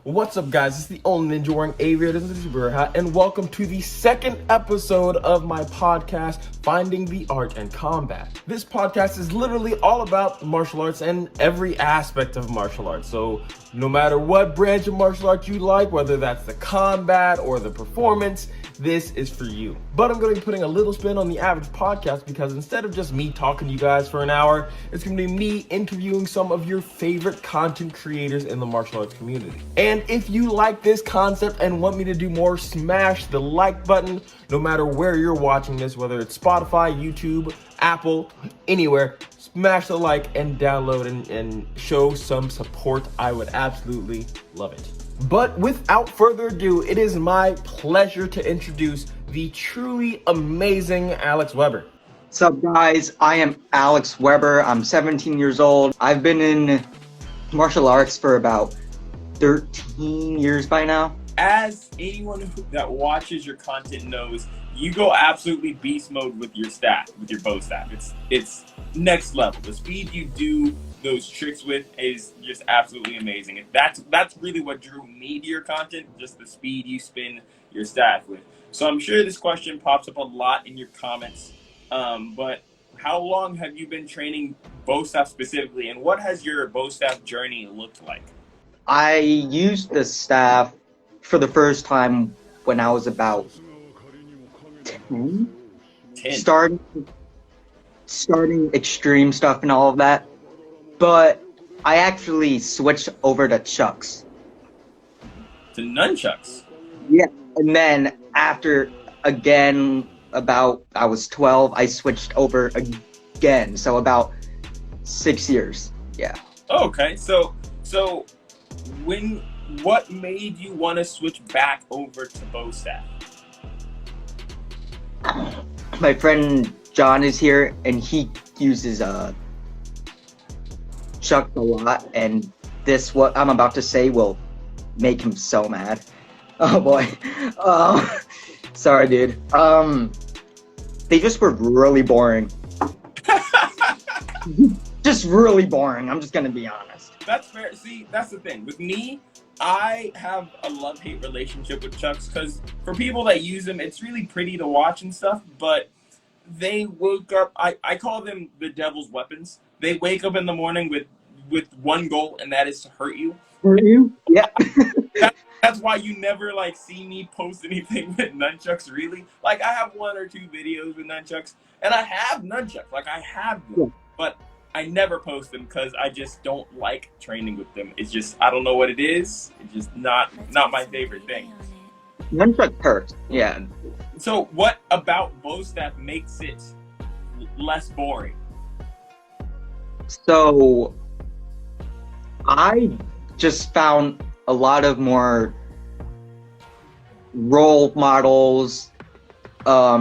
What's up, guys? It's the only ninja wearing aviators with super hat, and welcome to the second episode of my podcast, Finding the Art and Combat. This podcast is literally all about martial arts and every aspect of martial arts. So, no matter what branch of martial arts you like, whether that's the combat or the performance, this is for you. But I'm going to be putting a little spin on the average podcast because instead of just me talking to you guys for an hour, it's going to be me interviewing some of your favorite content creators in the martial arts community. And if you like this concept and want me to do more, smash the like button no matter where you're watching this, whether it's Spotify, YouTube, Apple, anywhere. Smash the like and download and show some support. I would absolutely love it. But without further ado, it is my pleasure to introduce the truly amazing Alex Weber. What's up, guys? I am Alex Weber. I'm 17 years old. I've been in martial arts for about 13 years by now. As anyone that watches your content knows, you go absolutely beast mode with your staff, with your bow staff. It's next level. The speed you do those tricks with is just absolutely amazing. And that's really what drew me to your content, just the speed you spin your staff with. So I'm sure this question pops up a lot in your comments. But how long have you been training bow staff specifically, and what has your bow staff journey looked like? I used the staff for the first time when I was about 10. 10. Starting extreme stuff and all of that. But I actually switched over to chucks. To nunchucks? Yeah. And then after, again, I was 12, I switched over again. So about 6 years. Yeah. Okay, so what made you want to switch back over to bow staff? My friend John is here, and he uses chuck a lot, and what I'm about to say will make him so mad. Oh boy. Sorry, dude. They just were really boring. Just really boring. I'm just gonna be honest. That's fair. See, that's the thing. With me, I have a love-hate relationship with chucks because for people that use them, it's really pretty to watch and stuff, but they wake up, I call them the devil's weapons. They wake up in the morning with one goal, and that is to hurt you. Hurt you? Yeah. That's why you never see me post anything with nunchucks, really. I have 1 or 2 videos with nunchucks, and I have nunchucks. I have them, Yeah. but I never post them because I just don't like training with them. It's just, I don't know what it is. It's just not my favorite thing. Nunchuck hurts. Yeah. So what about bow staff makes it less boring? So I just found a lot of more role models, a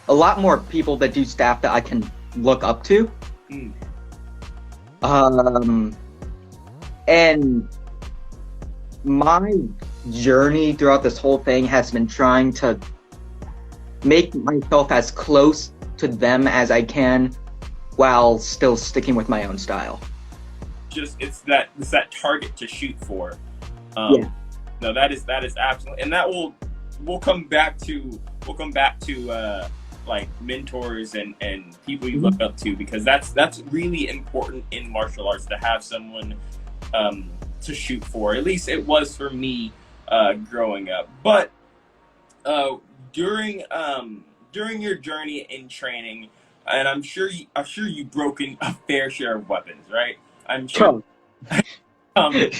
lot more people that do staff that I can look up to. And my journey throughout this whole thing has been trying to make myself as close to them as I can while still sticking with my own style. Just it's that target to shoot for. Yeah. No, that is absolutely, and that we'll come back to mentors and people you look up to, because that's really important in martial arts, to have someone to shoot for. At least it was for me growing up. But during your journey in training, and I'm sure you've broken a fair share of weapons, right? I'm sure. Do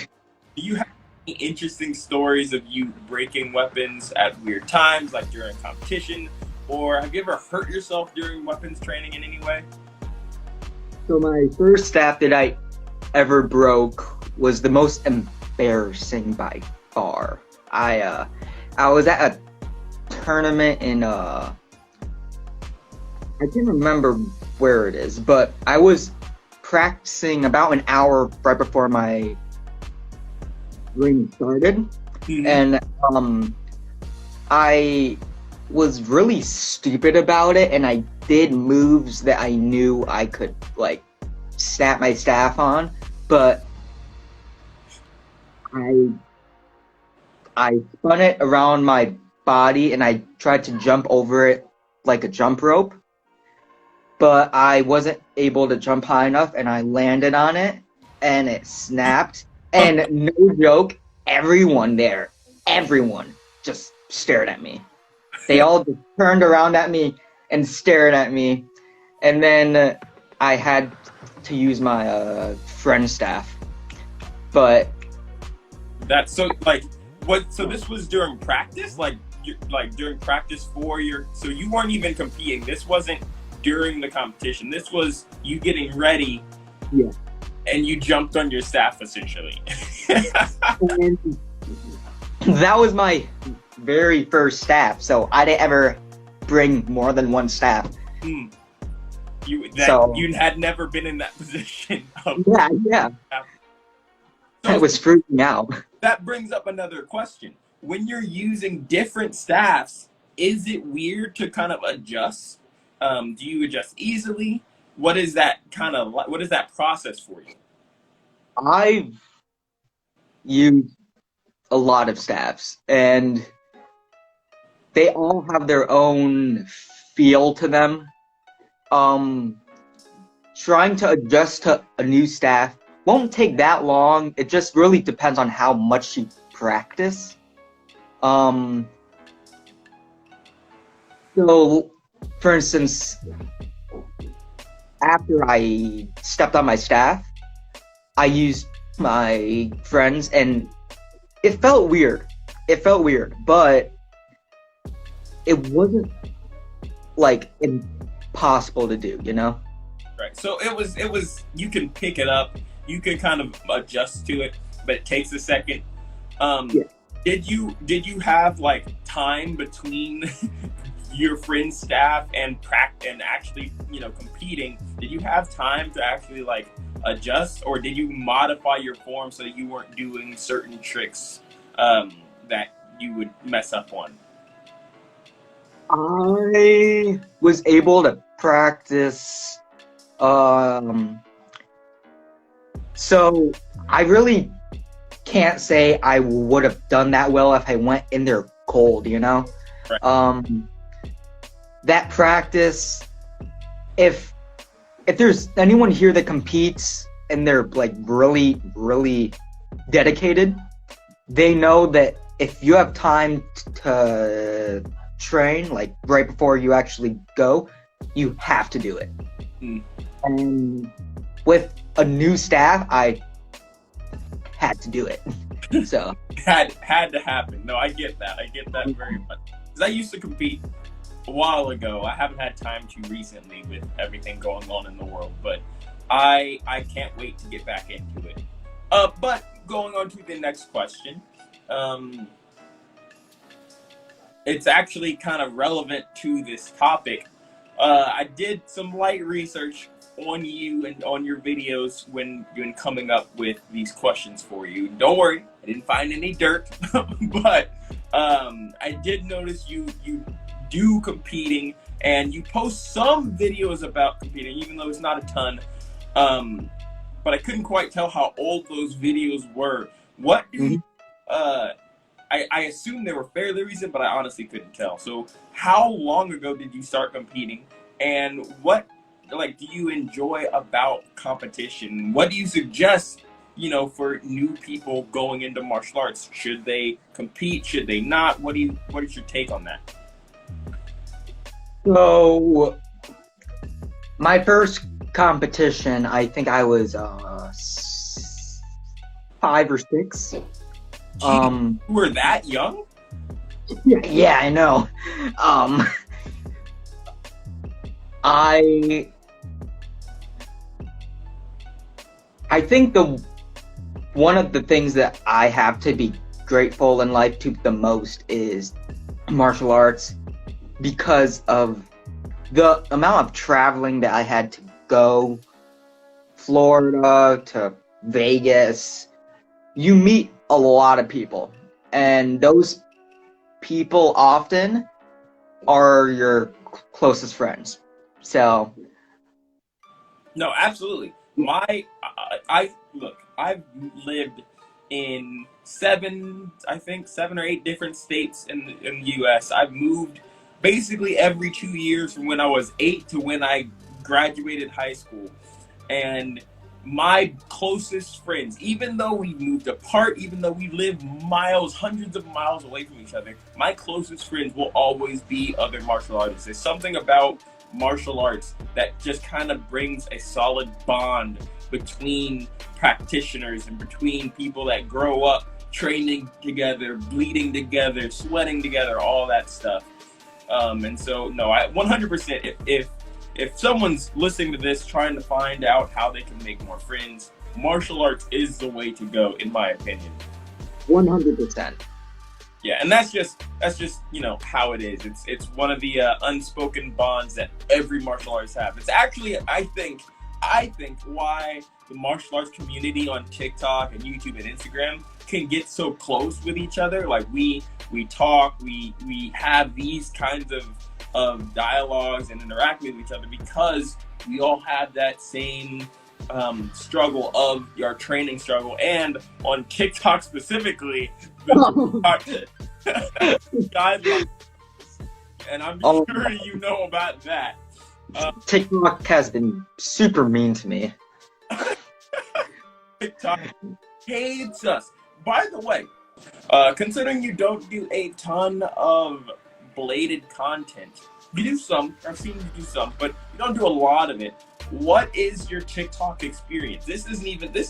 you have any interesting stories of you breaking weapons at weird times, like during competition? Or have you ever hurt yourself during weapons training in any way? So my first staff that I ever broke was the most embarrassing by far. I was at a tournament in I can't remember where it is, but I was practicing about an hour right before my ring started. Mm-hmm. And I was really stupid about it, and I did moves that I knew I could snap my staff on, but I spun it around my body and I tried to jump over it like a jump rope, but I wasn't able to jump high enough and I landed on it and it snapped. And no joke, everyone just stared at me. They all just turned around at me and stared at me. And then I had to use my friend staff. But That's so like what? So this was during practice, like during practice for your. So you weren't even competing. This wasn't during the competition. This was you getting ready. Yeah. And you jumped on your staff essentially. And that was my very first staff, so I didn't ever bring more than one staff. You had never been in that position. Yeah. So I was freaking out. that brings up another question. When you're using different staffs, is it weird to kind of adjust? Do you adjust easily? What is that what is that process for you? I've used a lot of staffs, and they all have their own feel to them. Trying to adjust to a new staff won't take that long. It just really depends on how much you practice. So, for instance, after I stepped on my staff, I used my friends, and it felt weird. But it wasn't like impossible to do, you know? Right. So it was you can pick it up, you can kind of adjust to it, but it takes a second. Yeah. Did you have like time between your friend's staff and actually, competing? Did you have time to actually like adjust, or did you modify your form so that you weren't doing certain tricks that you would mess up on? I was able to practice. So I really can't say I would have done that well if I went in there cold, you know? Right. That practice, if there's anyone here that competes and they're like really, really dedicated, they know that if you have time to train, like right before you actually go, you have to do it. And with a new staff, I had to do it. So had to happen. No, I get that very much. Because I used to compete a while ago. I haven't had time to recently with everything going on in the world, but I can't wait to get back into it. But going on to the next question, it's actually kind of relevant to this topic. I did some light research on you and on your videos when coming up with these questions for you. Don't worry, I didn't find any dirt, but I did notice you do competing, and you post some videos about competing, even though it's not a ton. But I couldn't quite tell how old those videos were. What do you, I assume they were fairly recent, but I honestly couldn't tell. So how long ago did you start competing, and what do you enjoy about competition? What do you suggest, for new people going into martial arts? Should they compete? Should they not? What is your take on that? So my first competition, I think I was 5 or 6. You were that young? Yeah, I know. I think one of the things that I have to be grateful in life to the most is martial arts, because of the amount of traveling that I had to go, Florida to Vegas. You meet a lot of people, and those people often are your closest friends. So no, absolutely. I've lived in seven or eight different states in the U.S. I've moved basically every 2 years from when I was 8 to when I graduated high school. And my closest friends, even though we moved apart, even though we live miles, hundreds of miles away from each other, my closest friends will always be other martial artists. There's something about martial arts that just kind of brings a solid bond between practitioners and between people that grow up training together, bleeding together, sweating together, all that stuff. And so, no, I 100%. If someone's listening to this trying to find out how they can make more friends, martial arts is the way to go, in my opinion. 100%. Yeah, and that's just how it is. It's one of the unspoken bonds that every martial artist have. It's actually, I think why the martial arts community on TikTok and YouTube and Instagram can get so close with each other. Like we talk, we have these kinds of dialogues and interact with each other because we all have that same struggle of our training struggle. And on TikTok specifically, the guidelines, and I'm sure you know about that. TikTok has been super mean to me. TikTok hates us. By the way, considering you don't do a ton of bladed content, you do some. I've seen you do some, but you don't do a lot of it. What is your TikTok experience? This is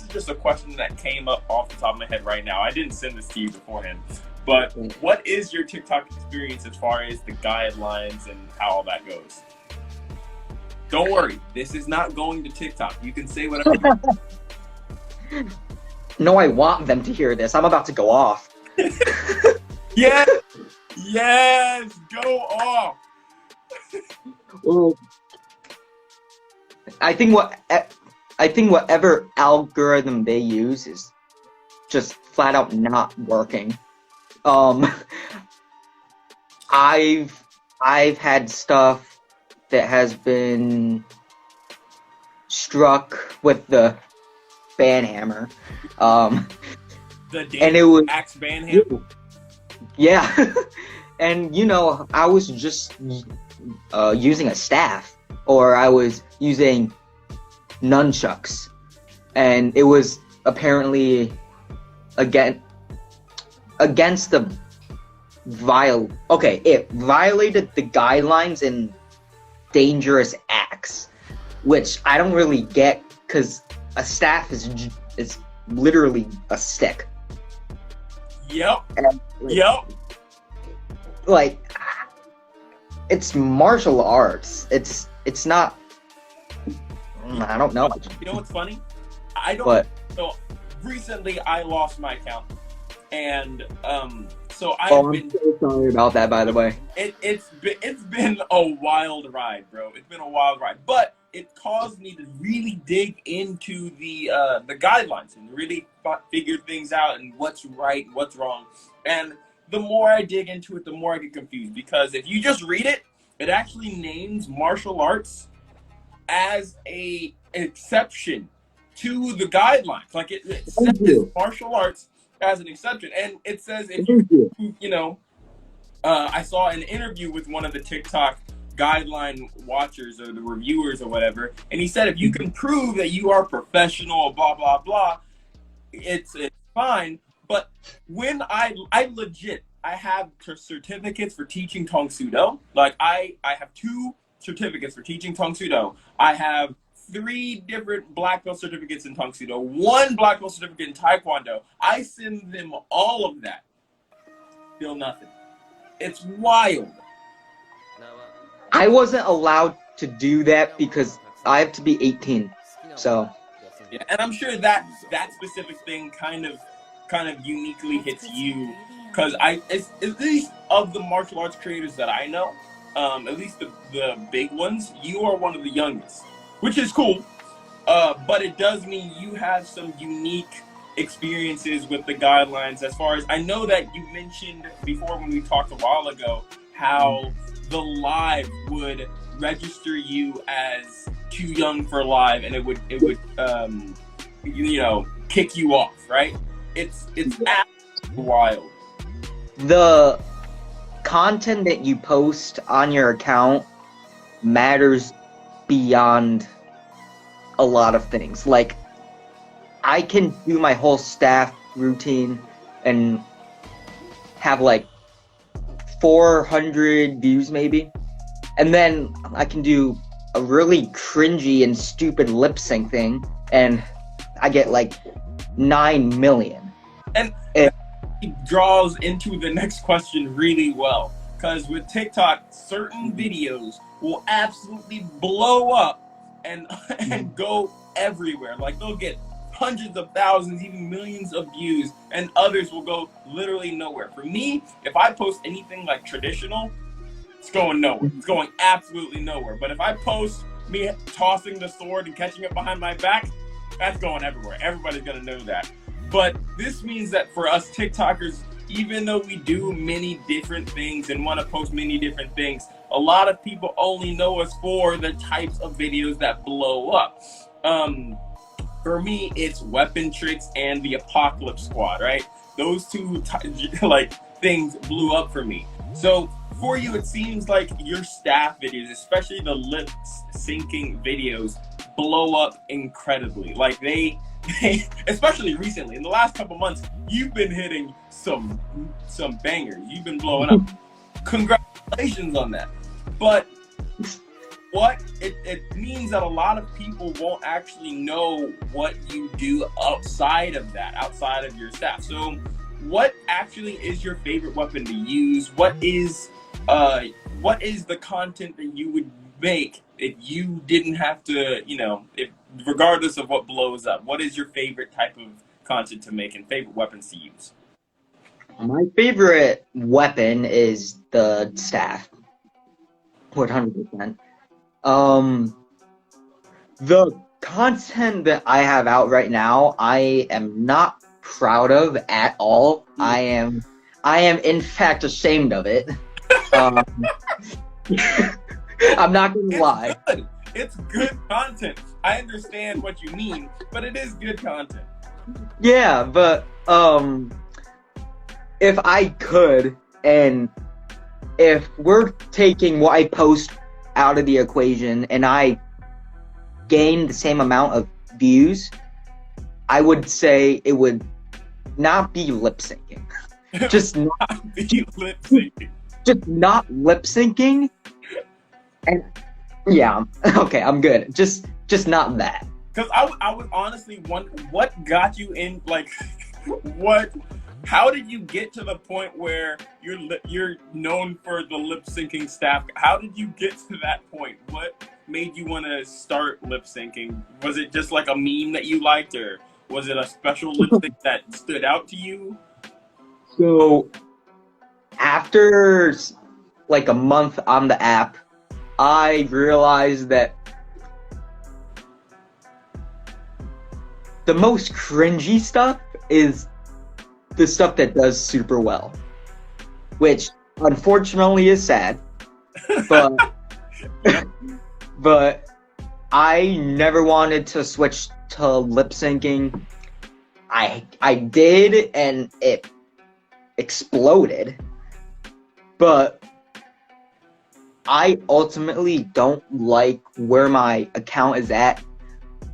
just a question that came up off the top of my head right now. I didn't send this to you beforehand, but what is your TikTok experience as far as the guidelines and how all that goes? Don't worry, this is not going to TikTok. You can say whatever you want. No, I want them to hear this. I'm about to go off. Yes, go off. Well, I think whatever algorithm they use is just flat out not working. I've had stuff that has been struck with the ban hammer. The and it was axe ban hammer. Yeah. And I was just using a staff, or I was using nunchucks, and it was apparently against the it violated the guidelines in dangerous acts, which I don't really get, because a staff is literally a stick. Yep. And, like, it's martial arts. It's not. I don't know. You know what's funny? So recently I lost my account, and so I've been. I'm so sorry about that, by the way. It's been a wild ride, bro. It's been a wild ride, but it caused me to really dig into the guidelines and really figure things out and what's right, what's wrong. And the more I dig into it, the more I get confused, because if you just read it, it actually names martial arts as an exception to the guidelines. Like it says martial arts as an exception, and it says if I saw an interview with one of the TikTok guideline watchers or the reviewers or whatever, and he said if you can prove that you are professional, blah blah blah, it's fine. But when I have certificates for teaching Tong Soo Do. Like I have 2 certificates for teaching Tong Soo Do. I have 3 different black belt certificates in Tong Soo Do, 1 black belt certificate in Taekwondo. I send them all of that. Still nothing. It's wild. I wasn't allowed to do that because I have to be 18. So. Yeah, and I'm sure that specific thing kind of uniquely hits you, because at least of the martial arts creators that I know, at least the big ones, you are one of the youngest, which is cool. But it does mean you have some unique experiences with the guidelines. As far as I know, that you mentioned before when we talked a while ago, how the live would register you as too young for live, and it would kick you off, right? It's Wild. The content that you post on your account matters beyond a lot of things. Like, I can do my whole staff routine and have like 400 views maybe, and then I can do a really cringy and stupid lip sync thing and I get like 9 million. And it draws into the next question really well, because with TikTok, certain videos will absolutely blow up and go everywhere. Like, they'll get hundreds of thousands, even millions of views, and others will go literally nowhere. For me, if I post anything like traditional, it's going nowhere. It's going absolutely nowhere. But if I post me tossing the sword and catching it behind my back, that's going everywhere. Everybody's gonna know that. But this means that for us TikTokers, even though we do many different things and want to post many different things, a lot of people only know us for the types of videos that blow up. For me, it's Weapon Tricks and the Apocalypse Squad, right? Those two things blew up for me. So for you, it seems like your staff videos, especially the lip syncing videos, blow up incredibly. Like, they especially recently, in the last couple months, you've been hitting some bangers. You've been blowing up. Congratulations on that. But what it means that a lot of people won't actually know what you do outside of that, outside of your staff. So what actually is your favorite weapon to use? What is the content that you would make if you didn't have to, regardless of what blows up? What is your favorite type of content to make and favorite weapons to use? My favorite weapon is the staff. 100%. The content that I have out right now, I am not proud of at all. I am in fact ashamed of it. I'm not gonna lie. Good. It's good content. I understand what you mean, but it is good content. Yeah, but if I could, and if we're taking what I post out of the equation and I gain the same amount of views, I would say it would not be lip syncing. Just not be lip syncing. Just not lip syncing. And yeah, okay, I'm good. Just not that. Because I was honestly wondering what got you in, like, how did you get to the point where you're known for the lip syncing staff? How did you get to that point? What made you want to start lip syncing? Was it just like a meme that you liked, or was it a special lip sync that stood out to you? So after like a month on the app, I realized that the most cringy stuff is the stuff that does super well, which unfortunately is sad, but but I never wanted to switch to lip syncing. I did, and it exploded, but I ultimately don't like where my account is at.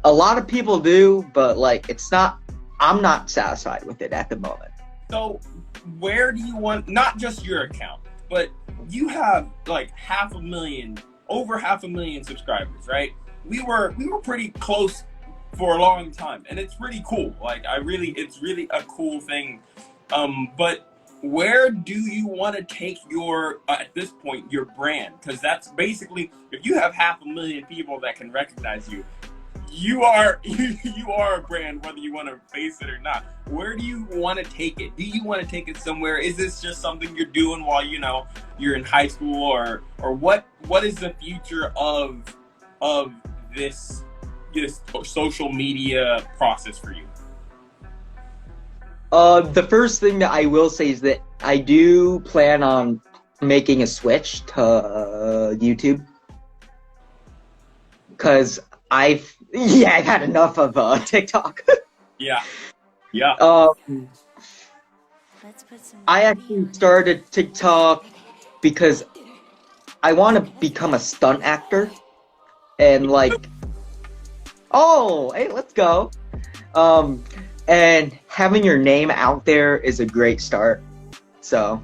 A lot of people do, but like, I'm not satisfied with it at the moment. So where do you want, not just your account, but you have like over 500,000 subscribers, right? We were pretty close for a long time, and it's pretty cool. Like, it's really a cool thing. But where do you want to take your, at this point, your brand? Because that's basically, if you have 500,000 people that can recognize you, you are a brand, whether you want to face it or not. Where do you want to take it? Do you want to take it somewhere? Is this just something you're doing while you're in high school, or what is the future of this social media process for you? The first thing that I will say is that I do plan on making a switch to YouTube, because I've had enough of TikTok. Yeah. I actually started TikTok because I want to become a stunt actor, and like, oh, hey, let's go. And having your name out there is a great start. So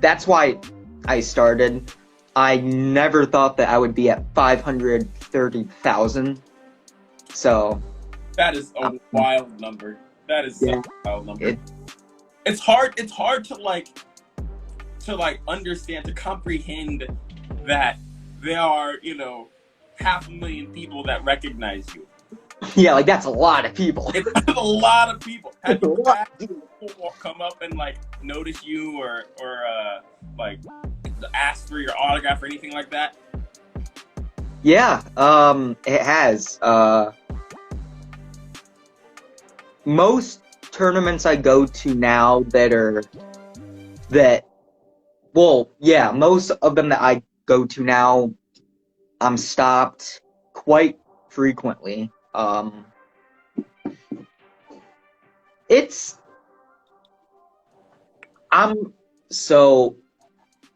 that's why I started. I never thought that I would be at 530,000. So that is a wild number. That is such a wild number. It's hard to understand, to comprehend that there are, 500,000 people that recognize you. Yeah, like that's a lot of people. It's a lot of people. Have you had people come up and notice you or ask for your autograph or anything like that? Yeah, it has. Most tournaments I go to now most of them that I go to now, I'm stopped quite frequently. I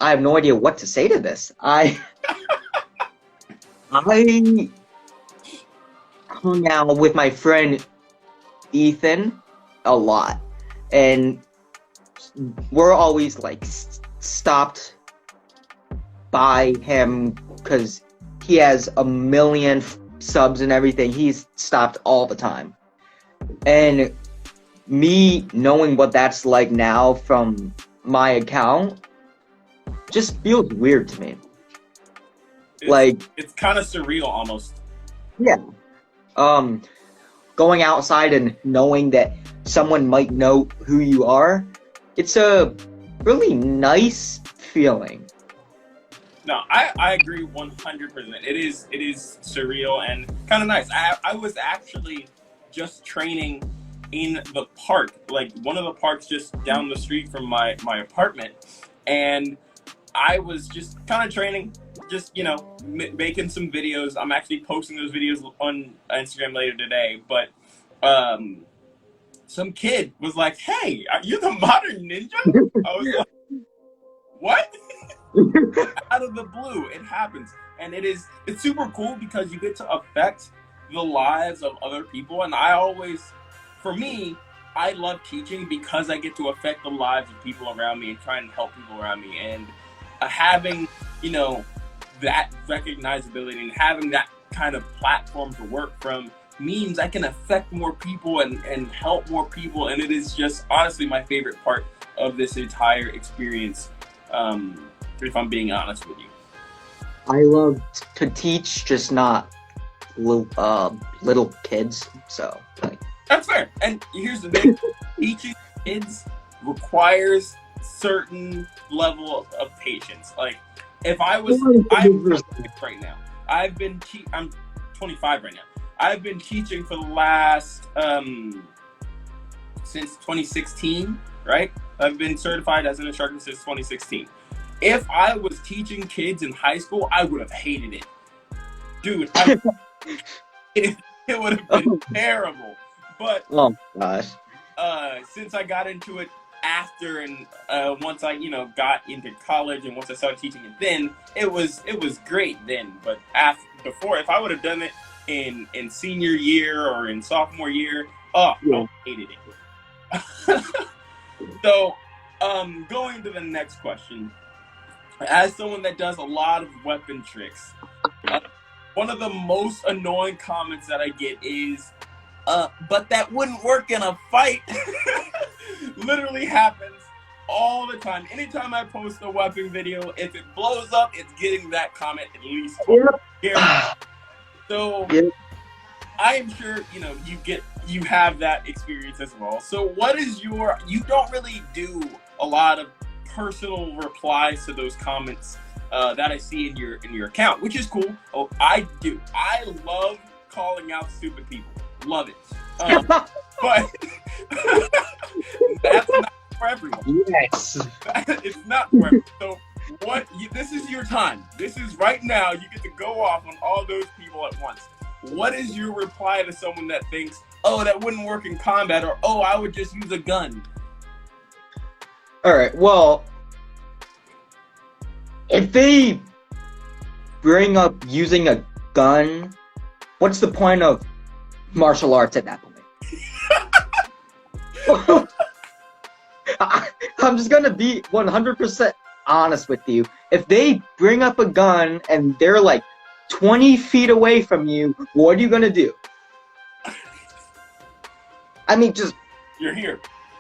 have no idea what to say to this. I hung out with my friend Ethan a lot, and we're always stopped by him because he has 1 million subs and everything. He's stopped all the time, and me knowing what that's like now from my account just feels weird to me. It's kind of surreal almost. Yeah. Going outside and knowing that someone might know who you are, it's a really nice feeling. No, I agree 100%. It is surreal and kind of nice. I was actually just training in the park, one of the parks just down the street from my apartment, and I was just kind of training, just making some videos. I'm actually posting those videos on Instagram later today, but some kid was like, "Hey, are you the modern ninja?" I was like, "What?" Out of the blue, it happens, and it's super cool because you get to affect the lives of other people. And for me, I love teaching because I get to affect the lives of people around me and try and help people around me. And having that recognizability and having that kind of platform to work from means I can affect more people and help more people. And it is just honestly my favorite part of this entire experience, if I'm being honest with you. I love to teach, just not little kids. So that's fair. And here's the thing: teaching kids requires certain level of patience. If I'm 26 right now. I'm 25 right now. I've been teaching for the last since 2016, right? I've been certified as an instructor since 2016. If I was teaching kids in high school, I would have hated it. Dude, it would have been terrible. But oh gosh. Since I got into it after and once I got into college and once I started teaching it then, it was great then. But before, if I would have done it in senior year or in sophomore year, I hated it. So going to the next question, as someone that does a lot of weapon tricks, one of the most annoying comments that I get is but that wouldn't work in a fight. Literally happens all the time. Anytime I post a weapon video, if it blows up, it's getting that comment at least once. So I am sure you have that experience as well. So what is you don't really do a lot of personal replies to those comments that I see in your account, which is cool. Oh, I do. I love calling out stupid people. Love it. But that's not for everyone. Yes. It's not for everyone. So this is your time. This is right now. You get to go off on all those people at once. What is your reply to someone that thinks, oh, that wouldn't work in combat, or oh, I would just use a gun? All right. Well, if they bring up using a gun, what's the point of martial arts at that point? I'm just gonna be 100% honest with you. If they bring up a gun and they're like 20 feet away from you, what are you gonna do? I mean, just... You're here.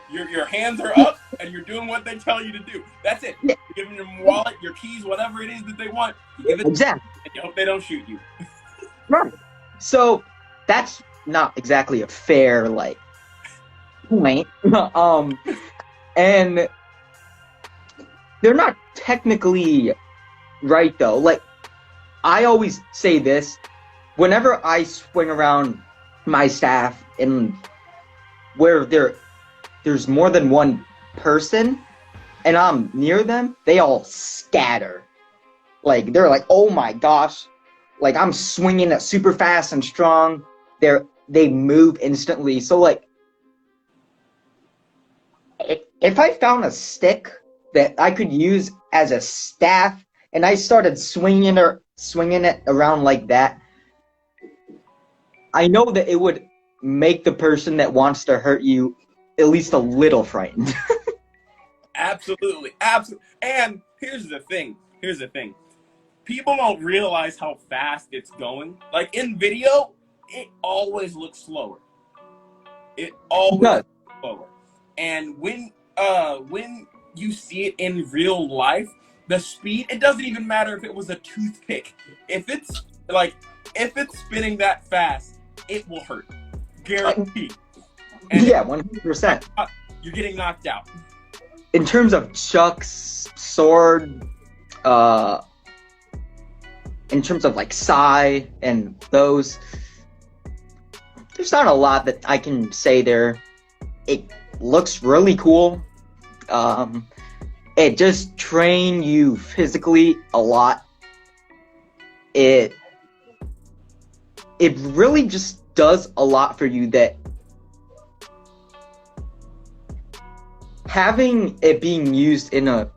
Your hands are up, and you're doing what they tell you to do. That's it. Yeah. You're giving them your wallet, your keys, whatever it is that they want. You give it, Exactly. and you hope they don't shoot you. Right. So that's not exactly a fair like point. And they're not technically right though. Like I always say this, whenever I swing around my staff and where there's more than one person and I'm near them, they all scatter. Like they're like, oh my gosh, like I'm swinging it super fast and strong. They move instantly. So like, if I found a stick that I could use as a staff and I started swinging it around like that, I know that it would make the person that wants to hurt you at least a little frightened. Absolutely. And here's the thing. People don't realize how fast it's going. Like in video, it always looks slower. It always looks slower. And when you see it in real life, the speed, it doesn't even matter if it was a toothpick. If it's spinning that fast, it will hurt. Guaranteed. And yeah, 100%. You're getting knocked out. In terms of Chuck's sword, in terms of like Sai and those, there's not a lot that I can say there. It looks really cool. It just train you physically a lot. It really just does a lot for you that having it being used in a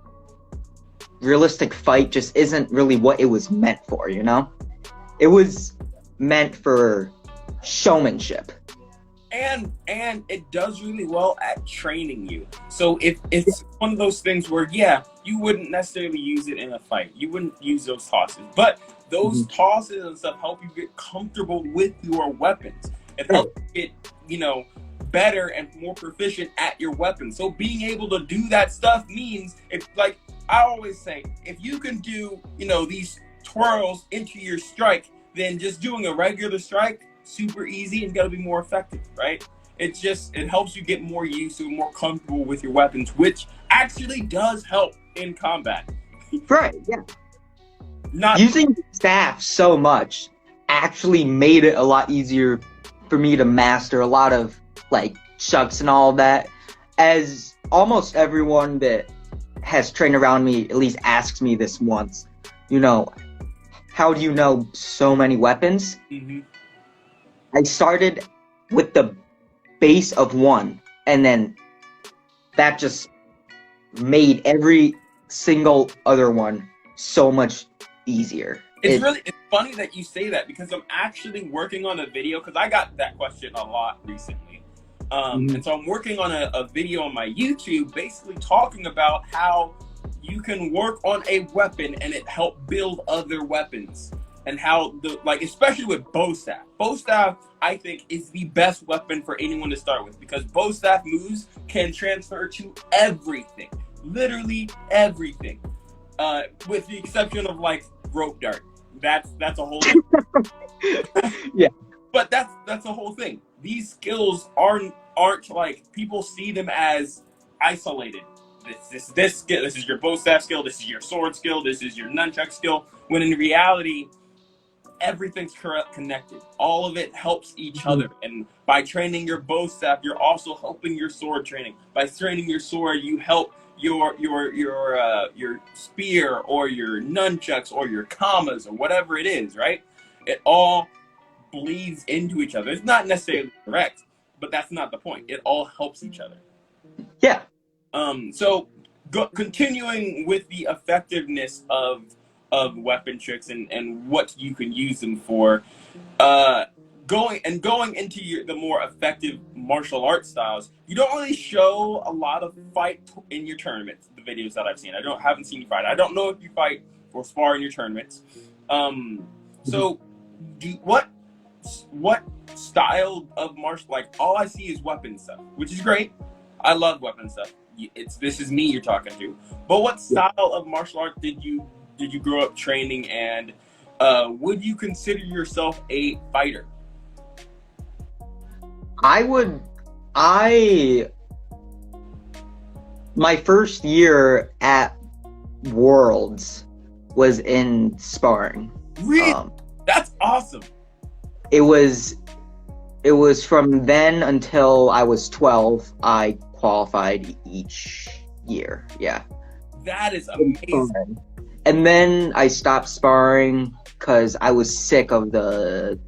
realistic fight just isn't really what it was meant for, you know? It was meant for showmanship. And it does really well at training you. So if it's one of those things where, yeah, you wouldn't necessarily use it in a fight. You wouldn't use those tosses. But those tosses and stuff help you get comfortable with your weapons. It helps you get, better and more proficient at your weapon. So being able to do that stuff means, if like I always say, if you can do, these twirls into your strike, then just doing a regular strike, super easy and gotta be more effective, right? It helps you get more used to and more comfortable with your weapons, which actually does help in combat. Right, yeah. Using staff so much actually made it a lot easier for me to master a lot of like chucks and all of that, as almost everyone that has trained around me at least asks me this once, how do you know so many weapons? Mm-hmm. I started with the base of one, and then that just made every single other one so much easier. It's funny that you say that, because I'm actually working on a video, because I got that question a lot recently. And so I'm working on a video on my YouTube basically talking about how you can work on a weapon and it help build other weapons. And how especially with bow staff. Bow staff, I think, is the best weapon for anyone to start with, because bow staff moves can transfer to everything, literally everything, with the exception of like rope dart. That's a whole. Yeah. But that's the whole thing. These skills aren't like, people see them as isolated. This skill. This is your bow staff skill. This is your sword skill. This is your nunchuck skill. When in reality, everything's connected. All of it helps each other. And by training your bow staff, you're also helping your sword training. By training your sword, you help your spear or your nunchucks or your kamas or whatever it is, right? It all bleeds into each other. It's not necessarily correct, but that's not the point. It all helps each other. Yeah. So continuing with the effectiveness of weapon tricks and what you can use them for, going into the more effective martial arts styles, you don't really show a lot of fight in your tournaments. The videos that I've seen, haven't seen you fight. I don't know if you fight or spar in your tournaments. So, what style of martial? Like, all I see is weapon stuff, which is great. I love weapon stuff. This is me you're talking to. But what style of martial art did you grow up training, and would you consider yourself a fighter? My first year at Worlds was in sparring. Really? That's awesome. It was from then until I was 12. I qualified each year. Yeah. That is amazing. And then I stopped sparring because I was sick of the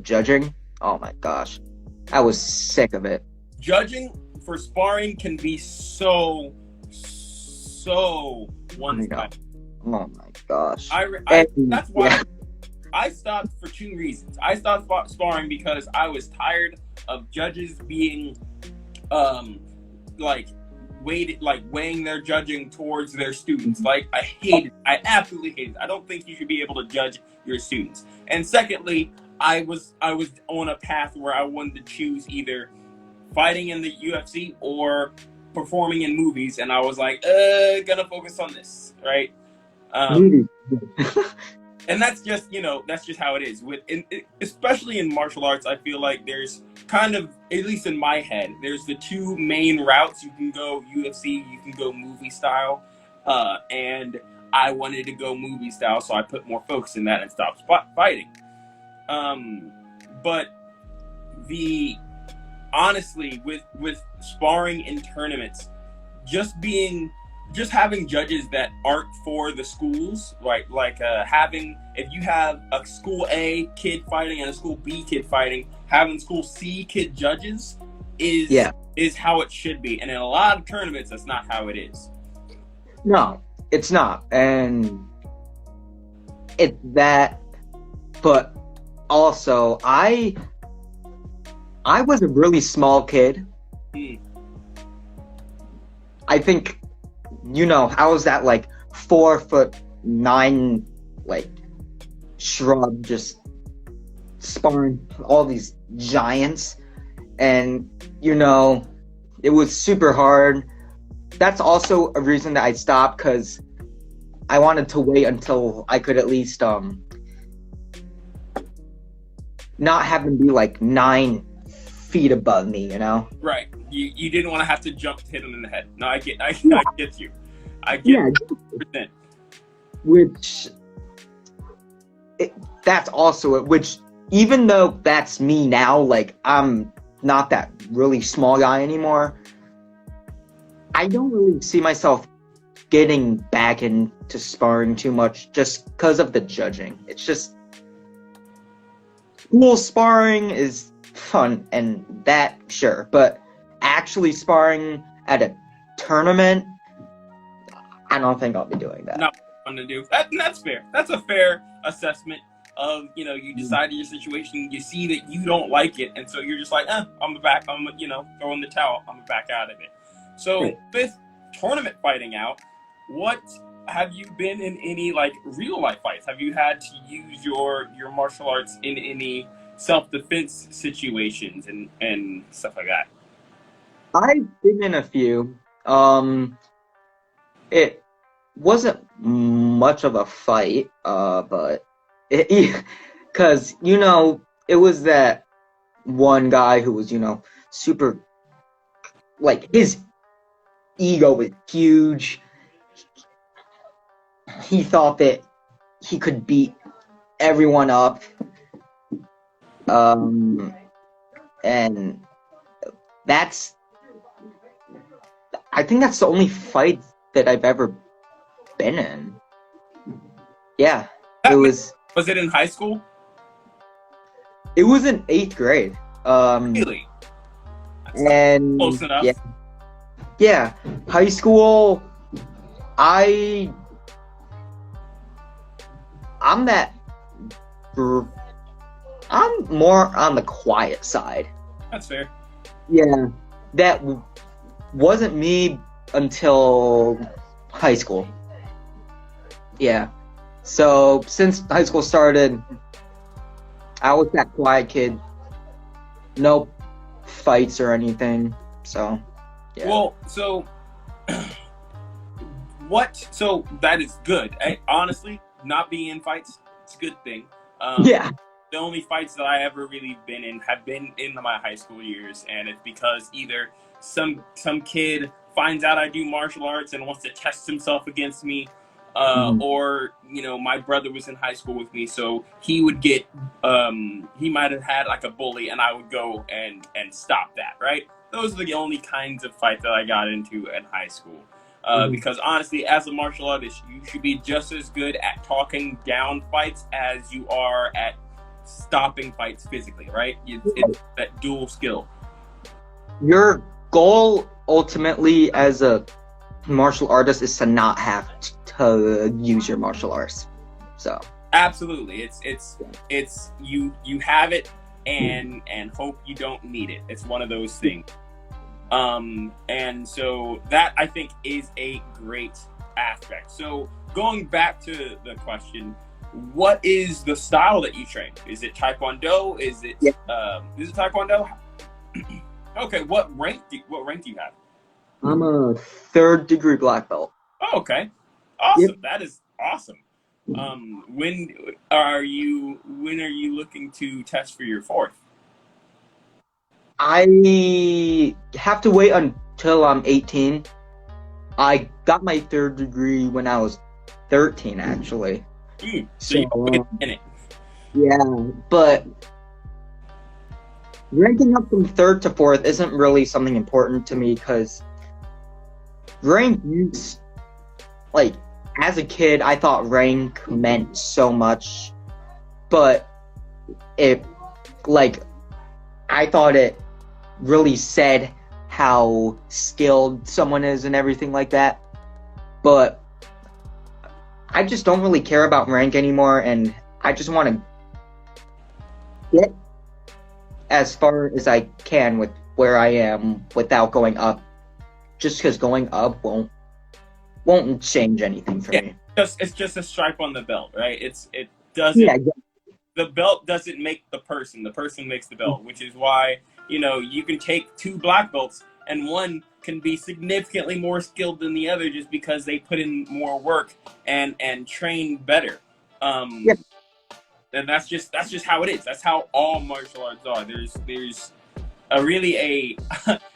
judging. Oh my gosh. I was sick of it. Judging for sparring can be so one-sided. Oh my gosh. That's why I stopped for two reasons. I stopped sparring because I was tired of judges being weighing their judging towards their students. Like, I absolutely hate it. I don't think you should be able to judge your students. And secondly, I was on a path where I wanted to choose either fighting in the UFC or performing in movies, and I was like, gonna focus on this, right? And that's just how it is. Especially in martial arts, I feel like there's kind of, at least in my head, there's the two main routes. You can go UFC, you can go movie style, and I wanted to go movie style, so I put more focus in that and stopped fighting. But honestly, with sparring in tournaments, just having judges that aren't for the schools, right? Like if you have a school A kid fighting and a school B kid fighting, having school C kid judges is how it should be. And in a lot of tournaments, that's not how it is. No, it's not. And it's that, but also I was a really small kid. I think, I was that 4'9", shrub, just sparring all these giants, and it was super hard. That's also a reason that I stopped, because I wanted to wait until I could at least not have them be 9 feet above me, Right. You didn't want to have to jump to hit them in the head. No, I get you. I get Yeah. 100%. That's also it, which, even though that's me now, I'm not that really small guy anymore, I don't really see myself getting back into sparring too much just because of the judging. It's just, school sparring is fun and that, sure, but actually sparring at a tournament, I don't think I'll be doing that. Not fun to do. That's fair. That's a fair assessment of, you decide your situation, you see that you don't like it, and so you're just like, I'm throwing the towel, I'm back out of it. So with tournament fighting out, what have you been in any real life fights? Have you had to use your martial arts in any self-defense situations and stuff like that? I've been in a few. It wasn't much of a fight, but because it was that one guy who was super, his ego was huge. He thought that he could beat everyone up, and I think that's the only fight that I've ever been in. Yeah, it was. Was it in high school? It was in 8th grade. Really? And close enough. Yeah, high school I'm more on the quiet side. That's fair. Yeah, that wasn't me until high school. Yeah. So since high school started, I was that quiet kid. No fights or anything. So, yeah. Well, so So that is good. Honestly, not being in fights, it's a good thing. Yeah. The only fights that I ever really been in have been in my high school years, and it's because either some kid finds out I do martial arts and wants to test himself against me, or my brother was in high school with me, so he would get he might have had like a bully, and I would go and stop that. Right? Those are the only kinds of fights that I got into in high school. Because honestly, as a martial artist, you should be just as good at talking down fights as you are at stopping fights physically, right? It's that dual skill. Your goal ultimately as a martial artist is to not have to use your martial arts. So absolutely, it's you have it and hope you don't need it. It's one of those things. And so that I think is a great aspect. So going back to the question, what is the style that you train? Is it Taekwondo? Is it Taekwondo? Okay, what rank do you have? I'm a 3rd degree black belt. Oh, okay. Awesome. Yep. That is awesome. When are you looking to test for your 4th? I have to wait until I'm 18. I got my 3rd degree when I was 13, actually. So you in it. Yeah, but ranking up from 3rd to 4th isn't really something important to me because rank used, like, as a kid, I thought rank meant so much, but I thought it really said how skilled someone is and everything like that. But I just don't really care about rank anymore, and I just want to get as far as I can with where I am without going up. Just because going up won't change anything for me. It's just a stripe on the belt, right? It doesn't. Yeah. The belt doesn't make the person. The person makes the belt, which is why you can take 2 black belts and one can be significantly more skilled than the other just because they put in more work and train better. And that's just how it is. That's how all martial arts are. There's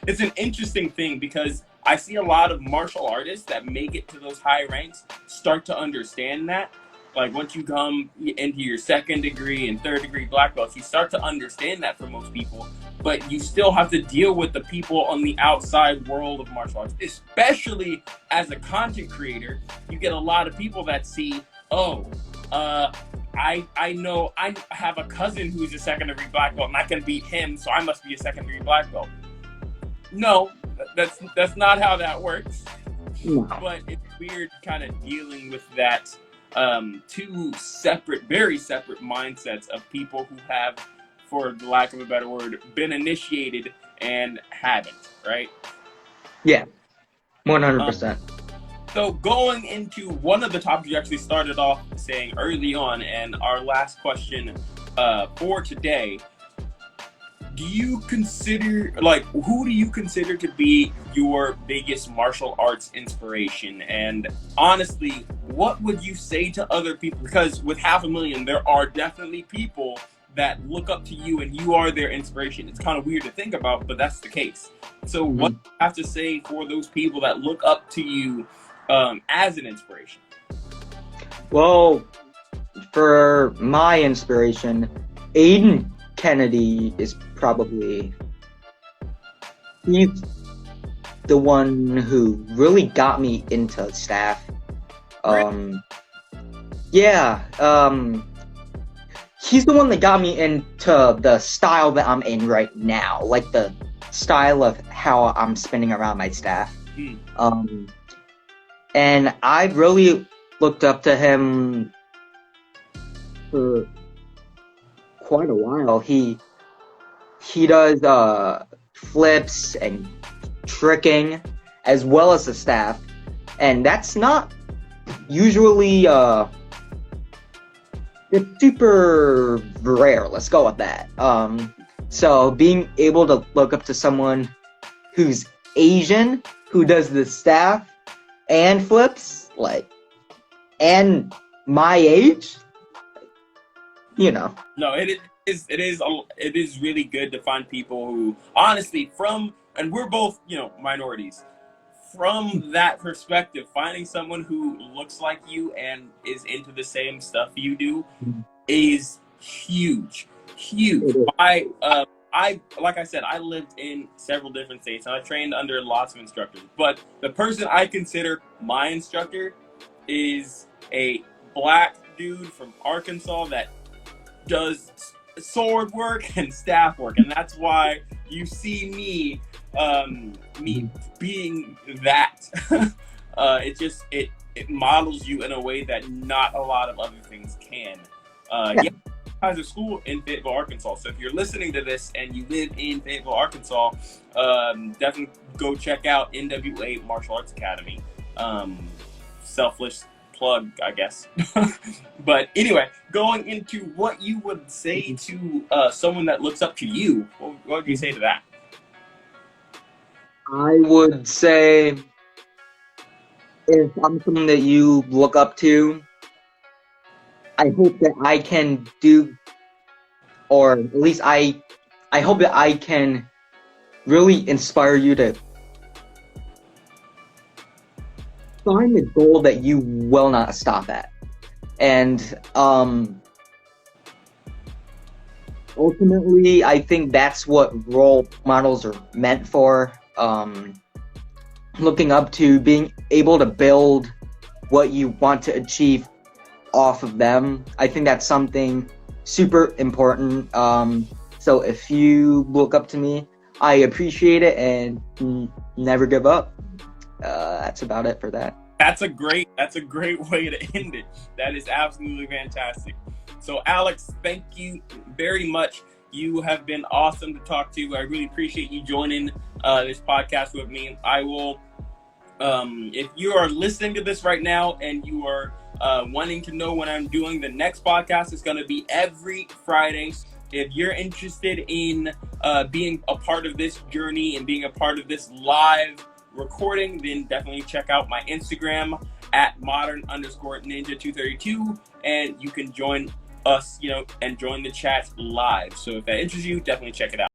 it's an interesting thing because I see a lot of martial artists that make it to those high ranks start to understand that. Like once you come into your 2nd degree and 3rd degree black belts, you start to understand that for most people, but you still have to deal with the people on the outside world of martial arts, especially as a content creator. You get a lot of people that see, I know I have a cousin who's a 2nd degree black belt and I can beat him, so I must be a 2nd degree black belt. No, that's not how that works. No. But it's weird kind of dealing with that 2 very separate mindsets of people who have, for the lack of a better word, been initiated and haven't, right? Yeah, 100%. So going into one of the topics you actually started off saying early on, and our last question for today, who do you consider to be your biggest martial arts inspiration? And honestly, what would you say to other people? Because with 500,000, there are definitely people that look up to you and you are their inspiration. It's kind of weird to think about, but that's the case. So what do you have to say for those people that look up to you as an inspiration? Well, for my inspiration, Aiden Kennedy is probably, he's the one who really got me into staff. He's the one that got me into the style that I'm in right now, like the style of how I'm spinning around my staff. and I've really looked up to him for quite a while. He does flips and tricking as well as the staff, and that's not usually it's super rare. Let's go with that. So being able to look up to someone who's Asian, who does the staff and flips, like, and my age, you know. No, it is really good to find people who, honestly, and we're both, minorities. From that perspective, finding someone who looks like you and is into the same stuff you do is huge. I like I said, I lived in several different states and I trained under lots of instructors. But the person I consider my instructor is a black dude from Arkansas that does sword work and staff work, and that's why you see me being that. It models you in a way that not a lot of other things can. Yeah, has a school in Fayetteville, Arkansas. So if you're listening to this and you live in Fayetteville, Arkansas, definitely go check out NWA Martial Arts Academy. Selfless plug, I guess. But anyway, going into what you would say to someone that looks up to you, what would you say to that? I would say, if I'm someone that you look up to, I hope that I can do, or at least I hope that I can really inspire you to find the goal that you will not stop at. And ultimately, I think that's what role models are meant for. Looking up to, being able to build what you want to achieve off of them. I think that's something super important. So if you look up to me, I appreciate it, and never give up. That's about it for that. That's a great way to end it. That is absolutely fantastic. So Alex, thank you very much. You have been awesome to talk to. I really appreciate you joining this podcast with me. I will, if you are listening to this right now and you are wanting to know when I'm doing the next podcast, it's going to be every Friday. If you're interested in being a part of this journey and being a part of this live recording, then definitely check out my Instagram at modern_ninja232, and you can join us, and join the chat live. So if that interests you, definitely check it out.